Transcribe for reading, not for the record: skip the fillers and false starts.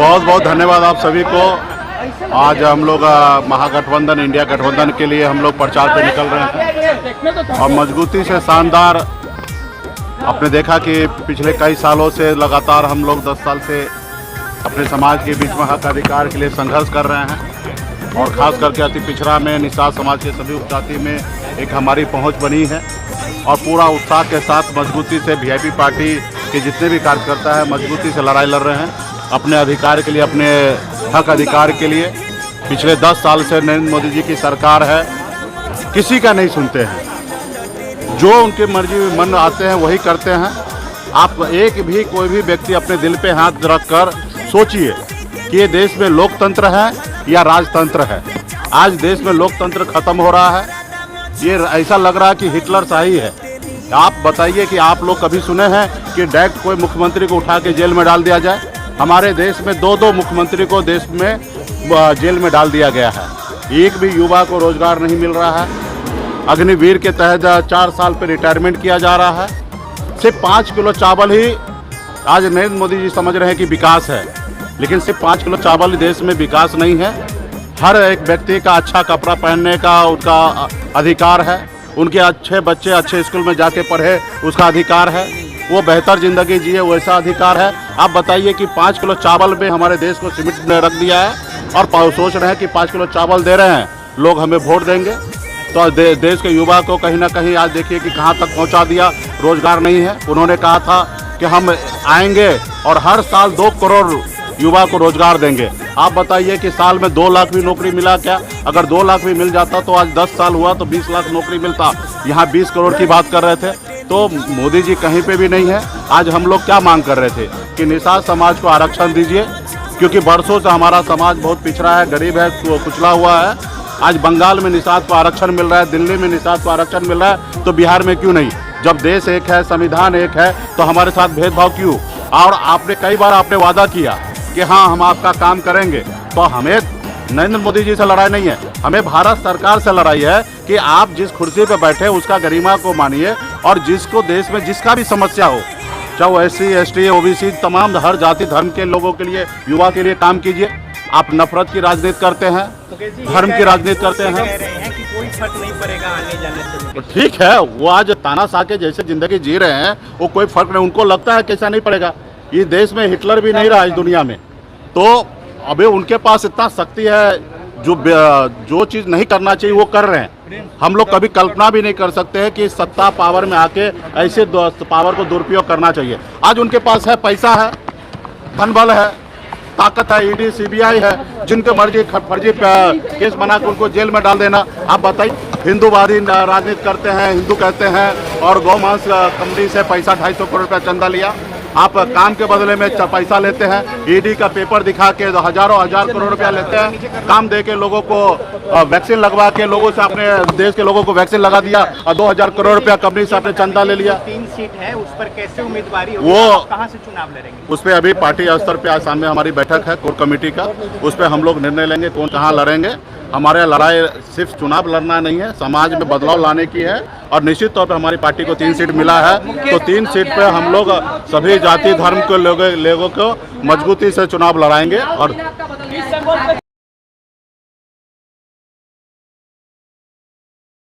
बहुत बहुत धन्यवाद आप सभी को। आज हम लोग महागठबंधन इंडिया गठबंधन के लिए हम लोग प्रचार पे निकल रहे हैं और मजबूती से शानदार। आपने देखा कि पिछले कई सालों से लगातार हम लोग 10 साल से अपने समाज के बीच में हक अधिकार के लिए संघर्ष कर रहे हैं और ख़ास करके अति पिछड़ा में निषाद समाज के सभी उपजाति में एक हमारी पहुंच बनी है और पूरा उत्साह के साथ मजबूती से वीआईपी पार्टी के जितने भी कार्यकर्ता हैं मजबूती से लड़ाई लड़ रहे हैं अपने अधिकार के लिए, अपने हक अधिकार के लिए। पिछले 10 साल से नरेंद्र मोदी जी की सरकार है, किसी का नहीं सुनते हैं, जो उनके मर्जी में मन आते हैं वही करते हैं। आप एक भी कोई भी व्यक्ति अपने दिल पे हाथ रख कर सोचिए कि ये देश में लोकतंत्र है या राजतंत्र है। आज देश में लोकतंत्र खत्म हो रहा है, ये ऐसा लग रहा है कि हिटलर शाही है। आप बताइए कि आप लोग कभी सुने हैं कि डायरेक्ट कोई मुख्यमंत्री को उठा के जेल में डाल दिया जाए? हमारे देश में 2-2 मुख्यमंत्री को देश में जेल में डाल दिया गया है। एक भी युवा को रोजगार नहीं मिल रहा है। अग्निवीर के तहत 4 साल पर रिटायरमेंट किया जा रहा है। सिर्फ 5 किलो चावल ही आज नरेंद्र मोदी जी समझ रहे हैं कि विकास है, लेकिन सिर्फ 5 किलो चावल देश में विकास नहीं है। हर एक व्यक्ति का अच्छा कपड़ा पहनने का उनका अधिकार है, उनके अच्छे बच्चे अच्छे स्कूल में जाके पढ़े उसका अधिकार है, वो बेहतर ज़िंदगी जिए वैसा अधिकार है। आप बताइए कि 5 किलो चावल में हमारे देश को सीमित रख दिया है और सोच रहे हैं कि 5 किलो चावल दे रहे हैं लोग हमें वोट देंगे। तो देश के युवा को कहीं ना कहीं आज देखिए कि कहाँ तक पहुँचा दिया। रोजगार नहीं है। उन्होंने कहा था कि हम आएंगे और हर साल 2 करोड़ युवा को रोजगार देंगे। आप बताइए कि साल में 2 लाख भी नौकरी मिला क्या? अगर 2 लाख भी मिल जाता तो आज 10 साल हुआ तो 20 लाख नौकरी मिलता। यहाँ 20 करोड़ की बात कर रहे थे। तो मोदी जी कहीं पे भी नहीं है। आज हम लोग क्या मांग कर रहे थे कि निषाद समाज को आरक्षण दीजिए, क्योंकि बरसों से हमारा समाज बहुत पिछड़ा है, गरीब है, कुचला हुआ है। आज बंगाल में निषाद को आरक्षण मिल रहा है, दिल्ली में निषाद को आरक्षण मिल रहा है, तो बिहार में क्यों नहीं? जब देश एक है, संविधान एक है, तो हमारे साथ भेदभाव क्यों? और आपने कई बार आपने वादा किया कि हाँ हम आपका काम करेंगे। तो हमें नरेंद्र मोदी जी से लड़ाई नहीं है, हमें भारत सरकार से लड़ाई है कि आप जिस कुर्सी पर बैठे उसका गरिमा को मानिए और जिसको देश में जिसका भी समस्या हो, चाहे वो SC ST OBC तमाम हर जाति धर्म के लोगों के लिए, युवा के लिए काम कीजिए। आप नफरत की राजनीति करते हैं, धर्म की राजनीति करते हैं। कि कोई फर्क नहीं पड़ेगा आने जाने से। ठीक है, वो आज तानाशाह के जैसे जिंदगी जी रहे हैं, वो कोई फर्क नहीं, उनको लगता है कैसा नहीं पड़ेगा। ये देश में हिटलर भी नहीं रहा इस दुनिया में, तो अभी उनके पास इतना शक्ति है, जो चीज़ नहीं करना चाहिए वो कर रहे हैं। हम लोग कभी कल्पना भी नहीं कर सकते हैं कि सत्ता पावर में आके ऐसे पावर को दुरुपयोग करना चाहिए। आज उनके पास है, पैसा है, धन बल है, ताकत है, ED CBI है, जिनके मर्जी फर्जी केस बना के उनको जेल में डाल देना। आप बताइए, हिंदूवादी राजनीति करते हैं, हिंदू कहते हैं और गौमांस कंपनी से पैसा 250 करोड़ रुपया चंदा लिया। आप काम के बदले में पैसा लेते हैं, ED का पेपर दिखा के हज़ारों करोड़ रुपया लेते हैं। काम दे के लोगों को वैक्सीन लगवा के लोगों से, अपने देश के लोगों को वैक्सीन लगा दिया और 2000 करोड़ रुपया कंपनी से अपने चंदा ले लिया। 3 सीट है, उस पर कैसे उम्मीदवारी होगी? वो कहाँ से चुनाव लड़ेंगे? उस पर अभी पार्टी स्तर पे आज सामने हमारी बैठक है कोर कमेटी का, उस पर हम लोग निर्णय लेंगे कौन कहाँ लड़ेंगे। हमारे लड़ाई सिर्फ चुनाव लड़ना नहीं है, समाज में बदलाव लाने की है और निश्चित तौर पर हमारी पार्टी को 3 सीट मिला है, तो 3 सीट पे हम लोग सभी जाति धर्म के लोगों को मजबूती से चुनाव लड़ाएंगे। और